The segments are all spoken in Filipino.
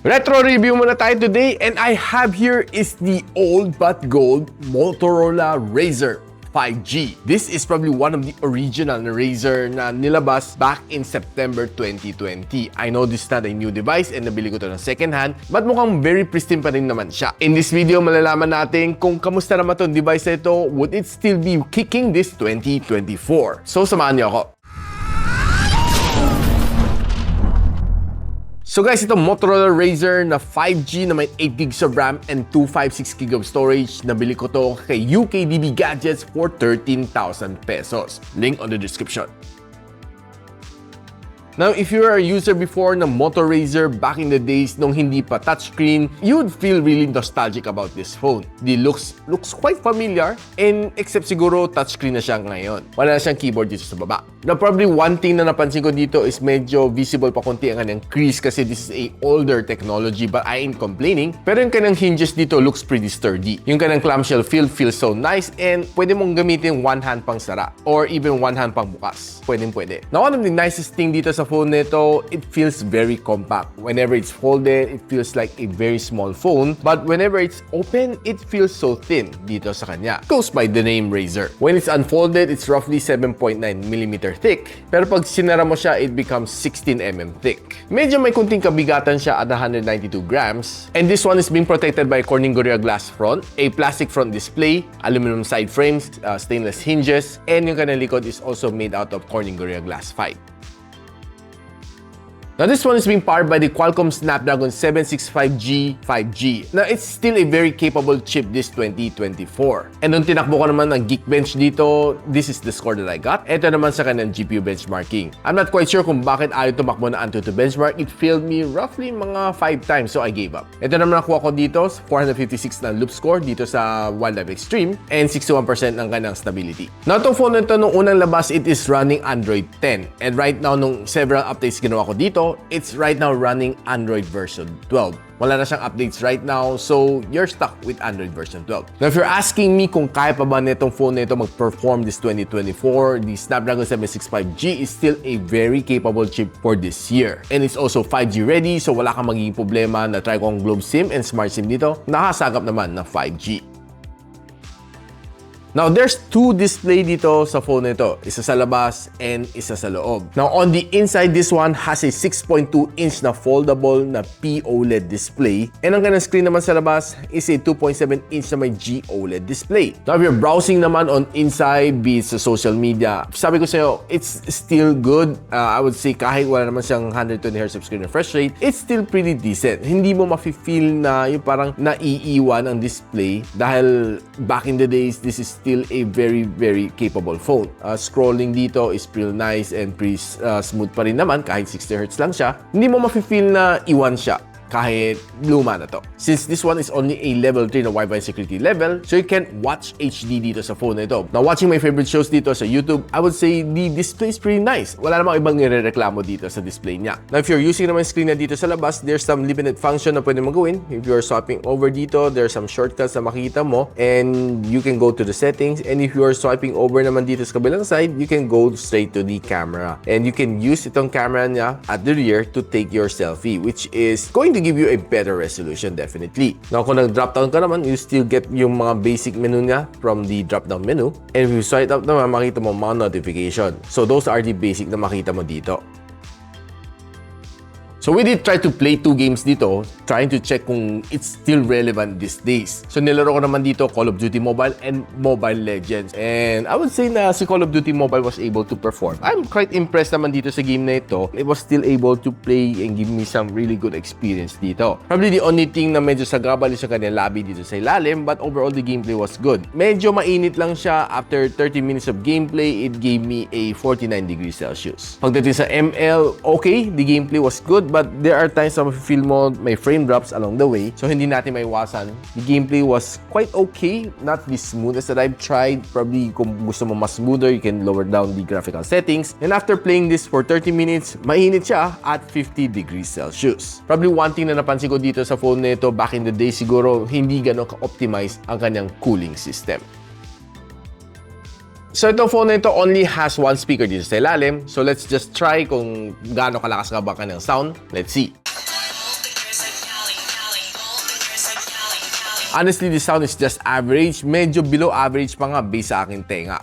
Retro review muna tayo today, and I have here is the old but gold Motorola Razr 5G. This is probably one of the original na Razr na nilabas back in September 2020. I know this is not a new device and nabili ko to ng second hand, but mukhang very pristine pa rin naman siya. In this video, malalaman natin kung kamusta naman itong device na ito, would it still be kicking this 2024? So samahan niyo ako. So guys, itong Motorola Razr na 5G na may 8GB of RAM and 256GB of storage, nabili ko to kay UKDB Gadgets for 13,000 pesos. Link on the description. Now, if you are a user before ng Moto Razr back in the days nung hindi pa touchscreen, you would feel really nostalgic about this phone. The looks quite familiar, and except siguro touchscreen na siya ngayon. Wala na siyang keyboard dito sa baba. Now, probably one thing na napansin ko dito is medyo visible pa konti ang kanyang crease kasi this is a older technology, but I ain't complaining. Pero yung kanyang hinges dito looks pretty sturdy. Yung kanyang clamshell feel feels so nice, and pwede mong gamitin one hand pang sara or even one hand pang bukas. Pwede. Now, one of the nicest thing dito sa phone nito, it feels very compact. Whenever it's folded, it feels like a very small phone, but whenever it's open, it feels so thin dito sa kanya. Goes by the name Razr. When it's unfolded, it's roughly 7.9mm thick, pero pag sinara mo siya, it becomes 16mm thick. Medyo may kunting kabigatan siya at 192 grams, and this one is being protected by Corning Gorilla Glass front, a plastic front display, aluminum side frames, stainless hinges, and yung kanyang likod is also made out of Corning Gorilla Glass 5. Now, this one is being powered by the Qualcomm Snapdragon 765G 5G. Now, it's still a very capable chip this 2024. And nung tinakbo ko naman ng Geekbench dito, this is the score that I got. Ito naman sa kanyang GPU benchmarking. I'm not quite sure kung bakit ayaw tumakbo na Antutu benchmark. It failed me roughly mga 5 times, so I gave up. Ito naman nakuha ko dito, 456 na loop score dito sa Wildlife Extreme, and 61% ng kanyang stability. Now, itong phone nito, nung unang labas, it is running Android 10. And right now, nung several updates ginawa ko dito, it's right now running Android version 12. Wala na siyang updates right now, so you're stuck with Android version 12. Now, if you're asking me kung kaya pa ba nitong phone nito mag-perform this 2024, the Snapdragon 765G is still a very capable chip for this year. And it's also 5G ready, so wala kang magiging problema na try ko ang Globe SIM and Smart SIM dito. Nakasagap naman ng 5G. Now, there's two display dito sa phone nito. Isa sa labas and isa sa loob. Now, on the inside, this one has a 6.2-inch na foldable na POLED display. And ang kanyang screen naman sa labas is a 2.7-inch na may GOLED display. Now, if you're browsing naman on inside, be it sa social media, sabi ko sa'yo, it's still good. I would say kahit wala naman siyang 120Hz screen refresh rate, it's still pretty decent. Hindi mo mafe-feel na yung parang naiiwan ang display dahil back in the days, this is still a very capable phone. Scrolling dito is pretty nice and pretty smooth pa rin naman kahit 60Hz lang siya. Hindi mo mafe-feel na iwan siya kahit luma na to. Since this one is only a level 3 na Wi-Fi security level, so you can watch HD dito sa phone na ito. Now, watching my favorite shows dito sa YouTube, I would say the display is pretty nice. Wala namang ibang nire-reklamo dito sa display niya. Now, if you're using naman screen na dito sa labas, there's some limited function na pwede mong gawin. If you're swiping over dito, there's some shortcuts na makita mo, and you can go to the settings. And if you're swiping over naman dito sa kabilang side, you can go straight to the camera. And you can use itong camera niya at the rear to take your selfie, which is going to give you a better resolution, definitely. Now, kung nag-drop down ka naman, you still get yung mga basic menu niya from the drop-down menu. And if you swipe up naman, makita mo mga notification. So, those are the basic na makita mo dito. So we did try to play 2 games dito, trying to check kung it's still relevant these days. So nilaro ko naman dito Call of Duty Mobile and Mobile Legends. And I would say na si Call of Duty Mobile was able to perform. I'm quite impressed naman dito sa game na ito. It was still able to play and give me some really good experience dito. Probably the only thing na medyo sagabal is yung kanyang lobby dito sa ilalim, but overall the gameplay was good. Medyo mainit lang siya. After 30 minutes of gameplay, it gave me a 49 degrees Celsius. Pagdating sa ML, okay, the gameplay was good, but there are times na feel mo may frame drops along the way, so hindi natin maiwasan. The gameplay was quite okay, not the smoothest that I've tried. Probably kung gusto mo mas smoother, you can lower down the graphical settings. And after playing this for 30 minutes, mainit siya at 50 degrees Celsius. Probably one thing na napansin ko dito sa phone nito, back in the day siguro, hindi gano'ng ka-optimize ang kanyang cooling system. So itong phone na ito only has one speaker dito sa ilalim. So let's just try kung gaano kalakas ka ba kanyang sound. Let's see. Honestly, the sound is just average. Medyo below average pa nga based sa aking tenga.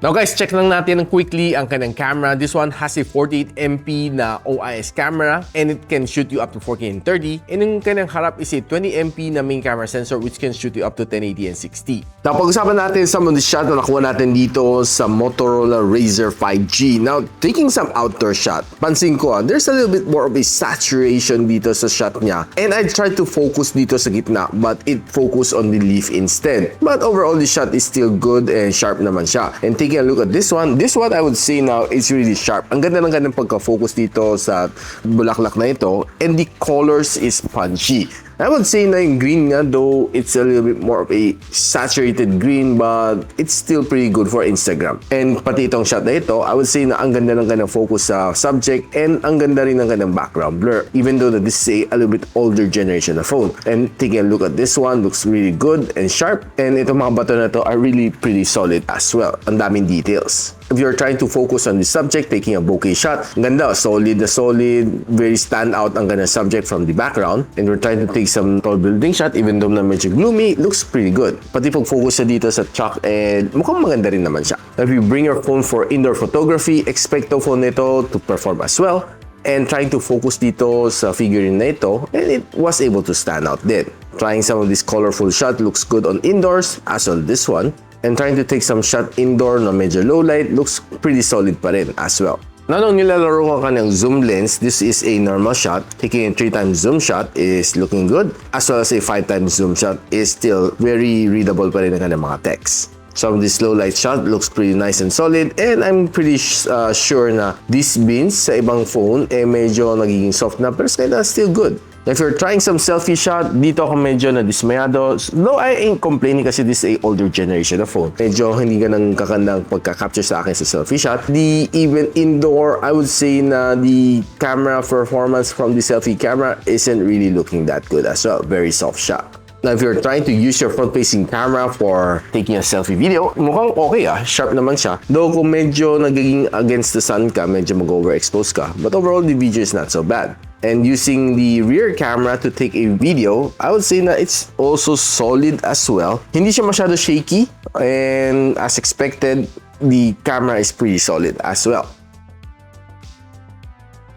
Now guys, check lang natin quickly ang kanyang camera. This one has a 48MP na OIS camera and it can shoot you up to 4K and 30. And yung kanyang harap is a 20MP na main camera sensor which can shoot you up to 1080 and 60. Now pag-usapan natin some of the shot na nakuha natin dito sa Moto Razr 5G. Now, taking some outdoor shot, pansin ko there's a little bit more of a saturation dito sa shot niya. And I tried to focus dito sa gitna but it focused on the leaf instead. But overall, the shot is still good and sharp naman siya. And taking a look at this one I would say now is really sharp. Ang ganda ng kanyang pagka-focus dito sa bulaklak na ito and the colors is punchy. I would say na yung green nga, though it's a little bit more of a saturated green, but it's still pretty good for Instagram. And pati itong shot na ito, I would say na ang ganda ng kanyang focus sa subject and ang ganda rin ng kanyang background blur, even though that this is a little bit older generation of phone. And taking a look at this one, looks really good and sharp. And itong mga button na to are really pretty solid as well. Ang daming details. If you're trying to focus on the subject, taking a bokeh shot, ganda, solid na solid, very stand out ang ganda subject from the background. And we're trying to take some tall building shot, even though na medyo gloomy, looks pretty good. Pati pag focus siya dito sa truck, mukhang maganda rin naman siya. If you bring your phone for indoor photography, expect the phone nito to perform as well. And trying to focus dito sa figurine na ito, and it was able to stand out din. Trying some of this colorful shot, looks good on indoors, as well this one. And trying to take some shot indoor na medyo low light, looks pretty solid pa rin as well. Now, nung nilalaro ko kanyang zoom lens, this is a normal shot. Taking a 3x zoom shot is looking good, as well as a 5x zoom shot is still very readable pa rin ang kanyang mga text. Some of this low light shot looks pretty nice and solid, and I'm pretty sure na these beams sa ibang phone medyo nagiging soft na, pero still good. If you're trying some selfie shot, dito ako medyo na-dismayado. Though I ain't complaining kasi this is a older generation of phone. Medyo hindi ganang kakandang pagka-capture sa akin sa selfie shot. Even indoor, I would say na the camera performance from the selfie camera isn't really looking that good as well. Very soft shot. Now, if you're trying to use your front-facing camera for taking a selfie video, mukhang okay sharp naman siya. Though kung medyo nagiging against the sun ka, medyo mag-overexpose ka. But overall, the video is not so bad. And using the rear camera to take a video, I would say na it's also solid as well. Hindi siya masyado shaky, and as expected, the camera is pretty solid as well.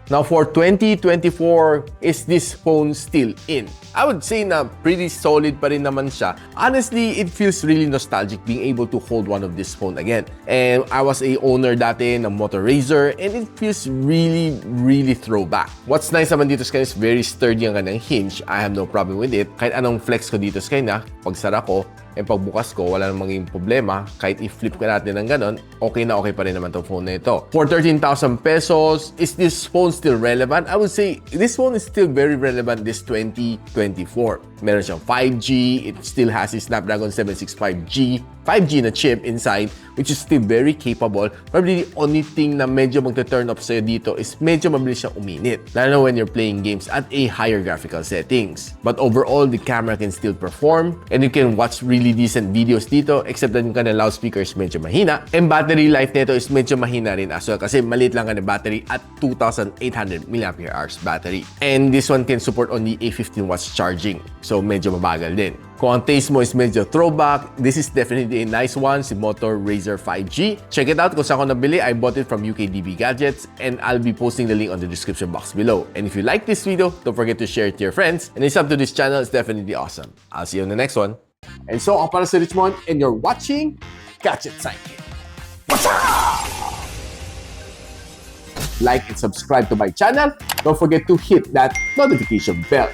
Now for 2024, is this phone still in? I would say na pretty solid pa rin naman siya. Honestly, it feels really nostalgic being able to hold one of this phone again. And I was a owner dati ng Moto Razr, and it feels really, really throwback. What's nice naman dito sa kanya is very sturdy ang kanyang hinge. I have no problem with it. Kahit anong flex ko dito sa kanya, pagsara ko, and pagbukas ko, wala namang maging problema. Kahit i-flip ka natin ng ganon, okay na okay pa rin naman itong phone na ito. For 13,000 pesos, is this phone still relevant? I would say this phone is still very relevant this 2024. Meron siyang 5G, it still has a Snapdragon 765G, 5G na chip inside, which is still very capable. Probably the only thing na medyo magta-turn off sa'yo dito is medyo mabilis siyang uminit, lalo na when you're playing games at a higher graphical settings. But overall, the camera can still perform, and you can watch really decent videos dito, except that yung kanyang loudspeaker is medyo mahina. And battery life nito is medyo mahina rin as well, kasi maliit lang kanyang battery at 2,800 mAh battery. And this one can support only a 15 watts charging, so medyo mabagal din. Kung ang taste mo is medyo throwback, this is definitely a nice one, si Moto Razr 5G. Check it out kung saan ko nabili. I bought it from UKDB Gadgets, and I'll be posting the link on the description box below. And if you like this video, don't forget to share it to your friends. And it's up to this channel, it's definitely awesome. I'll see you on the next one. And so, ako para si Richmond, and you're watching Gadget Sidekick. Like and subscribe to my channel. Don't forget to hit that notification bell.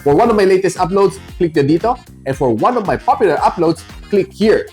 For one of my latest uploads, click the dito. And for one of my popular uploads, click here.